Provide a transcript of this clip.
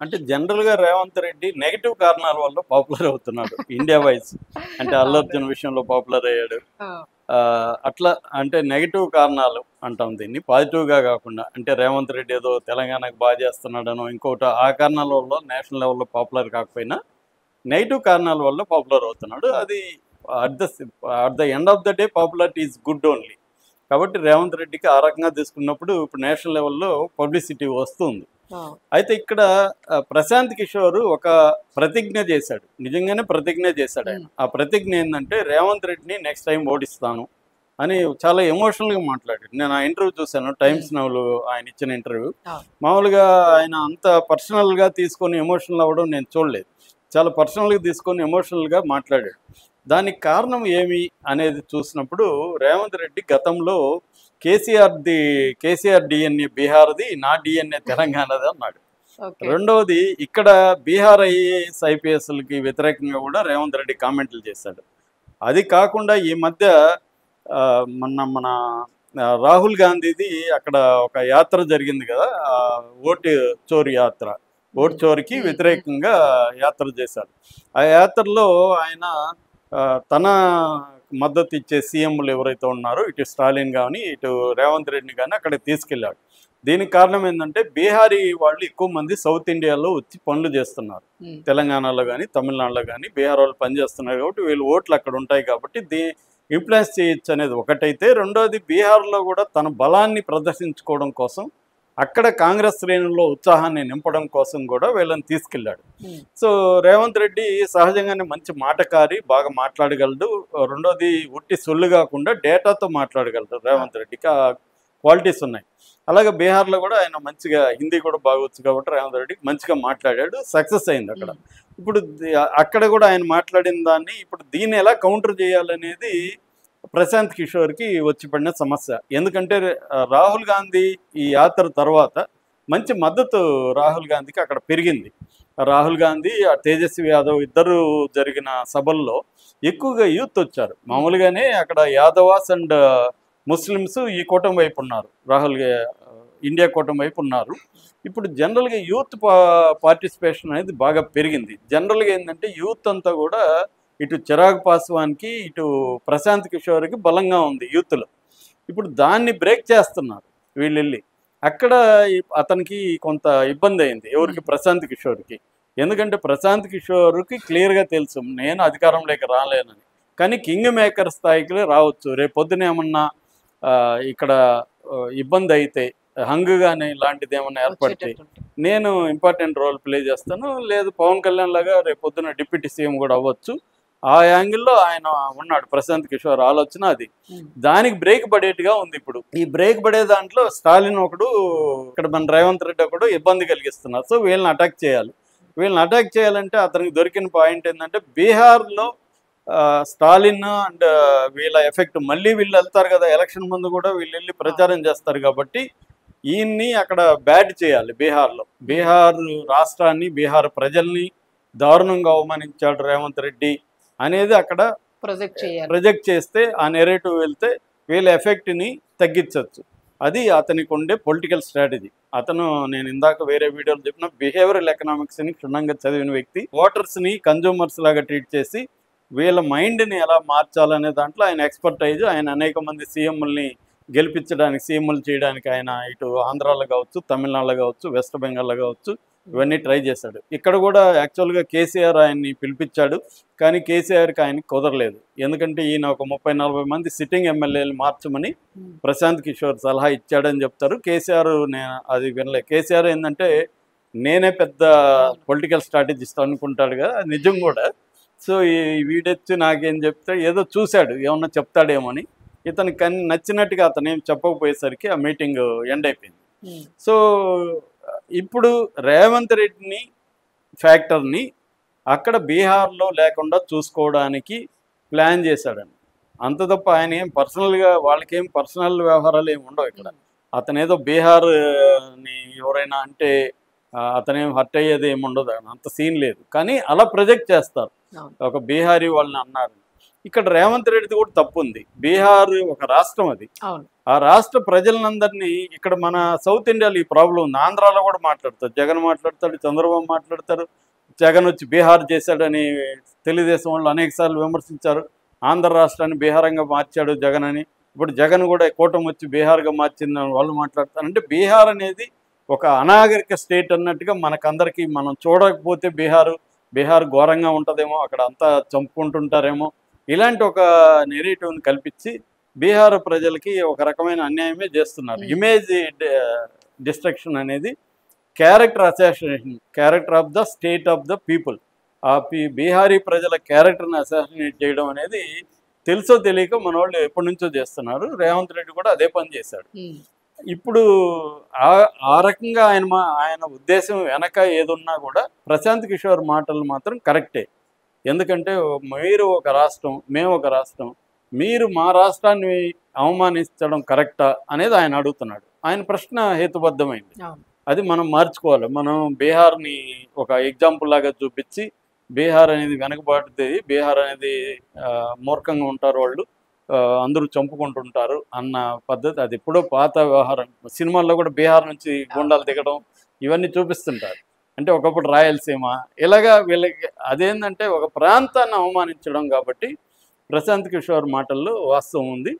అంటే జనరల్‌గా రేవంత్ రెడ్డి నెగెటివ్ కారణాల వల్ల పాపులర్ అవుతున్నాడు ఇండియా వైస్. అంటే అల్లు అవును. అర్జున్ విషయంలో పాపులర్ అయ్యాడు. ఆ! అట్లా అంటే నెగెటివ్ కారణాలు అంటాం దీన్ని. పాజిటివ్‌గా కాకుండా. అంటే రేవంత్ రెడ్డి ఏదో తెలంగాణకు చేస్తున్నాడనో, ఇంకోటో ఆ కారణాల వల్ల నేషనల్ లెవెల్‌లో పాపులర్ కాకపోయినా, నెగెటివ్ కారణాల వల్ల పాపులర్ అవుతున్నాడు. అది at the at the end of the day popularity is good only. కాబట్టి రేవంత్ రెడ్డికి ఆ రకంగా తీసుకున్నప్పుడు ఇప్పుడు నేషనల్ లెవెల్‌లో పబ్లిసిటీ వస్తుంది. ఆ! అయితే ఇక్కడ ప్రశాంత్ కిషోర్ ఒక ప్రతిజ్ఞ చేశాడు. నిజంగానే ప్రతిజ్ఞ చేశాడు ఆయన. హ్మ్. ఆ ప్రతిజ్ఞ ఏందంటే రేవంత్ రెడ్డిని నెక్స్ట్ టైం ఓడిస్తాను అని చాలా ఎమోషనల్‌గా మాట్లాడాడు. నేను ఆ ఇంటర్వ్యూ చూశాను. టైమ్స్ హ్మ్. నౌలో ఆయన ఇచ్చిన ఇంటర్వ్యూ. అవును. మామూలుగా ఆయన అంత పర్సనల్‌గా తీసుకొని ఎమోషనల్ అవ్వడం నేను చూడలేదు. చాలా పర్సనల్‌గా తీసుకొని ఎమోషనల్‌గా మాట్లాడాడు. దానికి కారణం ఏమి అనేది చూసినప్పుడు రేవంత్ రెడ్డి గతంలో కేసీఆర్ డిఎన్ఏ బీహార్‌ది, నా డిఎన్ఏ తెలంగాణది అన్నాడు. ఓకే. రెండవది ఇక్కడ బీహార్ ఐఏఎస్, ఐపీఎస్‌లకి వ్యతిరేకంగా కూడా రేవంత్ రెడ్డి కామెంట్లు చేశాడు. అది కాకుండా ఈ మధ్య మన రాహుల్ గాంధీది అక్కడ ఒక యాత్ర జరిగింది కదా! ఓటు చోరీ యాత్ర. ఓటు హ్మ్. చోరీకి హ్మ్. హ్మ్. వ్యతిరేకంగా యాత్ర చేశారు. ఆ యాత్రలో ఆయన తన మద్దతు ఇచ్చే సీఎంలు ఎవరైతే ఉన్నారో ఇటు స్టాలిన్ గాని, ఇటు రేవంత్ రెడ్డిని గాని అక్కడికి తీసుకెళ్ళాడు. దీనికి కారణం ఏందంటే బీహారీ వాళ్ళు ఎక్కువ మంది సౌత్ ఇండియాలో వచ్చి పనులు చేస్తున్నారు. హ్మ్. తెలంగాణలో గాని, తమిళనాడులో గాని బీహార్ వాళ్ళు పనిచేస్తున్నారు కాబట్టి వీళ్ళ ఓట్లు అక్కడ ఉంటాయి కాబట్టి ఇన్‌ఫ్లుయెన్స్ చేయొచ్చు అనేది ఒకటైతే, రెండోది బీహార్‌లో కూడా తన బలాన్ని ప్రదర్శించుకోవడం కోసం అక్కడ కాంగ్రెస్ శ్రేణుల్లో ఉత్సాహాన్ని నింపడం కోసం కూడా వీళ్ళని తీసుకెళ్ళాడు. హ్మ్. సో రేవంత్ రెడ్డి సహజంగానే మంచి మాటకారి, బాగా మాట్లాడగలడు. రెండోది ఉట్టి సొల్లు కాకుండా డేటాతో మాట్లాడగలడు ఆ! రేవంత్ రెడ్డికి. ఆ క్వాలిటీస్ ఉన్నాయి. అలాగే బీహార్‌లో కూడా ఆయన మంచిగా హిందీ కూడా బాగొచ్చు కాబట్టి రేవంత్ రెడ్డి మంచిగా మాట్లాడాడు. సక్సెస్ అయింది అక్కడ. హ్మ్. ఇప్పుడు అక్కడ కూడా ఆయన మాట్లాడిన దాన్ని ఇప్పుడు దీన్ని ఎలా కౌంటర్ చేయాలనేది ప్రశాంత్ కిషోర్‌కి వచ్చి పడిన సమస్య. ఎందుకంటే రాహుల్ గాంధీ ఈ యాత్ర తర్వాత మంచి మద్దతు రాహుల్ గాంధీకి అక్కడ పెరిగింది. రాహుల్ గాంధీ, తేజస్వి యాదవ్ ఇద్దరు జరిగిన సభల్లో ఎక్కువగా యూత్ వచ్చారు. హ్మ్. మామూలుగానే అక్కడ యాదవాస్ అండ్ ముస్లిమ్స్ ఈ కూటమి వైపు ఉన్నారు. ఇండియా కూటమి వైపు ఉన్నారు. ఇప్పుడు జనరల్‌గా యూత్ పార్టిసిపేషన్ అనేది బాగా పెరిగింది. జనరల్‌గా ఏందంటే యూత్ అంతా కూడా ఇటు చిరాగ్ పాస్వాన్‌కి, ఇటు ప్రశాంత్ కిషోర్‌కి బలంగా ఉంది యూత్‌లో. ఇప్పుడు దాన్ని బ్రేక్ చేస్తున్నారు వీళ్ళెళ్ళి. అక్కడ అతనికి కొంత ఇబ్బందయింది. ఎవరికి? హ్మ్. ప్రశాంత్ కిషోర్‌కి. ఎందుకంటే ప్రశాంత్ కిషోర్‌కి క్లియర్‌గా తెలుసు నేను అధికారంలోకి రాలేనని. కానీ కింగ్ మేకర్ స్థాయికి రావచ్చు. రేపొద్దున ఏమన్నా ఇక్కడ ఇబ్బందయితే, హంగ్ గాని ఇలాంటిదేమన్నా ఏర్పడితే, వచ్చేటట్టుంటే. నేను ఇంపార్టెంట్ రోల్ ప్లే చేస్తాను. లేదు పవన్ కళ్యాణ్ లాగా రేపొద్దున డిప్యూటీ సీఎం కూడా అవ్వచ్చు. ఆ యాంగిల్‌లో ఆయన ఉన్నాడు. ప్రశాంత్ కిషోర్ ఆలోచన అది. హ్మ్. దానికి బ్రేక్ పడేట్టుగా ఉంది ఇప్పుడు. ఈ బ్రేక్ పడే దాంట్లో స్టాలిన్ ఒకడు, ఇక్కడ మన రేవంత్ రెడ్డి ఒకడు ఇబ్బంది కలిగిస్తున్నారు. సో వీళ్ళని అటాక్ చేయాలి. వీళ్ళని అటాక్ చేయాలంటే అతనికి దొరికిన పాయింట్ ఏంటంటే బీహార్‌లో స్టాలిన్ అండ్ వీళ్ళ ఎఫెక్ట్ మళ్ళీ వీళ్ళు వెళ్తారు కదా! ఎలక్షన్ ముందు కూడా వీళ్ళు వెళ్ళి ఆ! ప్రచారం చేస్తారు కాబట్టి ఈయన్ని అక్కడ బ్యాడ్ చేయాలి బీహార్‌లో. హ్మ్. బీహార్ రాష్ట్రాన్ని, బీహార్ ప్రజల్ని దారుణంగా అవమానించాడు రేవంత్ రెడ్డి అనేది అక్కడ ప్రొజెక్ట్ చేయాలి. ప్రొజెక్ట్ చేస్తే, ఆ నెరేటివ్ వెళ్తే వీళ్ళ ఎఫెక్ట్‌ని తగ్గించొచ్చు. అది అతనికి ఉండే పొలిటికల్ స్ట్రాటజీ. నేను ఇందాక వేరే వీడియోలో చెప్పిన బిహేవియరల్ ఎకనామిక్స్‌ని క్షుణ్ణంగా చదివిన వ్యక్తి. ఓటర్స్‌ని కన్జ్యూమర్స్ లాగా ట్రీట్ చేసి వీళ్ళ మైండ్‌ని ఎలా మార్చాలనే దాంట్లో ఆయన ఎక్స్‌పర్టైజ్. ఆయన అనేక మంది సీఎంలని గెలిపించడానికి, సీఎంలు చేయడానికి ఆయన ఇటు ఆంధ్రాలో కావచ్చు, తమిళనాడులో కావచ్చు, వెస్ట్ బెంగాల్‌లో కావచ్చు, హ్మ్. ఇవన్నీ ట్రై చేశాడు. ఇక్కడ కూడా యాక్చువల్‌గా కేసీఆర్ ఆయన్ని పిలిపించాడు. కానీ కేసీఆర్‌కి ఆయనకి కుదరలేదు. ఎందుకంటే ఈయన ఒక 30, 40 మంది సిట్టింగ్ ఎమ్మెల్యేలు మార్చమని హ్మ్. ప్రశాంత్ కిషోర్ సలహా ఇచ్చాడని చెప్తారు. కేసీఆర్ అది వినలే. కేసీఆర్ ఏందంటే నేనే పెద్ద అవును. పొలిటికల్ స్ట్రాటజిస్ట్ అనుకుంటాడు కదా! అది నిజం కూడా. సో ఈ వీడొచ్చి నాకేం చెప్తే ఏదో చూసాడు ఏమన్నా చెప్తాడేమో అని. ఇతనికి నచ్చినట్టుగా అతనేం చెప్పకపోయేసరికి ఆ మీటింగ్ ఎండ్ అయిపోయింది. హ్మ్. సో ఇప్పుడు రేవంత్ రెడ్డిని ఫ్యాక్టర్‌ని అక్కడ బీహార్‌లో లేకుండా చూసుకోవడానికి ప్లాన్ చేశాడండి. అంత తప్ప ఆయన ఏం పర్సనల్‌గా వాళ్ళకేం పర్సనల్ వ్యవహారాలు ఏమి ఉండవు ఇక్కడ. హ్మ్. అతనేదో బీహార్‌ని ఎవరైనా అంటే అతనేం హర్ట్ అయ్యేది ఏమి ఉండదు. అంత సీన్ లేదు. కానీ అలా ప్రొజెక్ట్ చేస్తారు. అవును. ఒక బీహారీ వాళ్ళని అన్నారు. ఇక్కడ రేవంత్ రెడ్డిది కూడా తప్పు ఉంది. బీహార్ ఒక రాష్ట్రం, అది ఆ రాష్ట్ర ప్రజలందరినీ ఇక్కడ మన సౌత్ ఇండియాలో ఈ ప్రాబ్లం ఉంది. ఆంధ్రాలో కూడా మాట్లాడతారు, జగన్ మాట్లాడతాడు, చంద్రబాబు మాట్లాడతారు. జగన్ వచ్చి బీహార్ చేశాడని తెలుగుదేశం వాళ్ళు అనేకసార్లు విమర్శించారు. ఆంధ్ర రాష్ట్రాన్ని బీహారంగా మార్చాడు జగన్ అని. ఇప్పుడు జగన్ కూడా కూటమి వచ్చి బీహార్గా మార్చిందని వాళ్ళు మాట్లాడతారు. అంటే బీహార్ అనేది ఒక అనాగరిక స్టేట్ అన్నట్టుగా మనకందరికీ, మనం చూడకపోతే బీహార్ ఘోరంగా ఉంటుందేమో, అక్కడ అంతా చంపుకుంటుంటారేమో, ఇలాంటి ఒక నెరేటివ్ని కల్పించి బీహార్ ప్రజలకి ఒక రకమైన అన్యాయమే చేస్తున్నారు. ఇమేజ్ డిస్ట్రక్షన్ అనేది character assassination, character of the state of the people. ఆ బీహారీ ప్రజల క్యారెక్టర్ని అసాసినేట్ చేయడం అనేది తెలుసో తెలియక మన వాళ్ళు ఎప్పటి నుంచో చేస్తున్నారు. రేవంత్ రెడ్డి కూడా అదే పని చేశాడు. ఇప్పుడు ఆ రకంగా ఆయన ఉద్దేశం వెనక ఏదున్నా కూడా ప్రశాంత్ కిషోర్ మాటలు మాత్రం కరెక్టే. ఎందుకంటే మీరు ఒక రాష్ట్రం, మేము ఒక రాష్ట్రం, మీరు మా రాష్ట్రాన్ని అవమానించడం కరెక్టా అనేది ఆయన అడుగుతున్నాడు. ఆయన ప్రశ్న హేతుబద్ధమైంది, అది మనం మార్చుకోవాలి. మనం బీహార్ని ఒక ఎగ్జాంపుల్ లాగా చూపించి బీహార్ అనేది వెనకబాటుది, బీహార్ అనేది మూర్ఖంగా ఉంటారు వాళ్ళు, అందరూ చంపుకుంటుంటారు అన్న పద్ధతి అది ఎప్పుడో పాత వ్యవహారం. సినిమాల్లో కూడా బీహార్ నుంచి గుండాలు దిగడం ఇవన్నీ చూపిస్తుంటారు. అంటే ఒకప్పుడు రాయలసీమ ఇలాగా వీళ్ళకి అదేంటంటే ఒక ప్రాంతాన్ని అవమానించడం. కాబట్టి ప్రశాంత్ కిషోర్ మాటల్లో వాస్తవం ఉంది.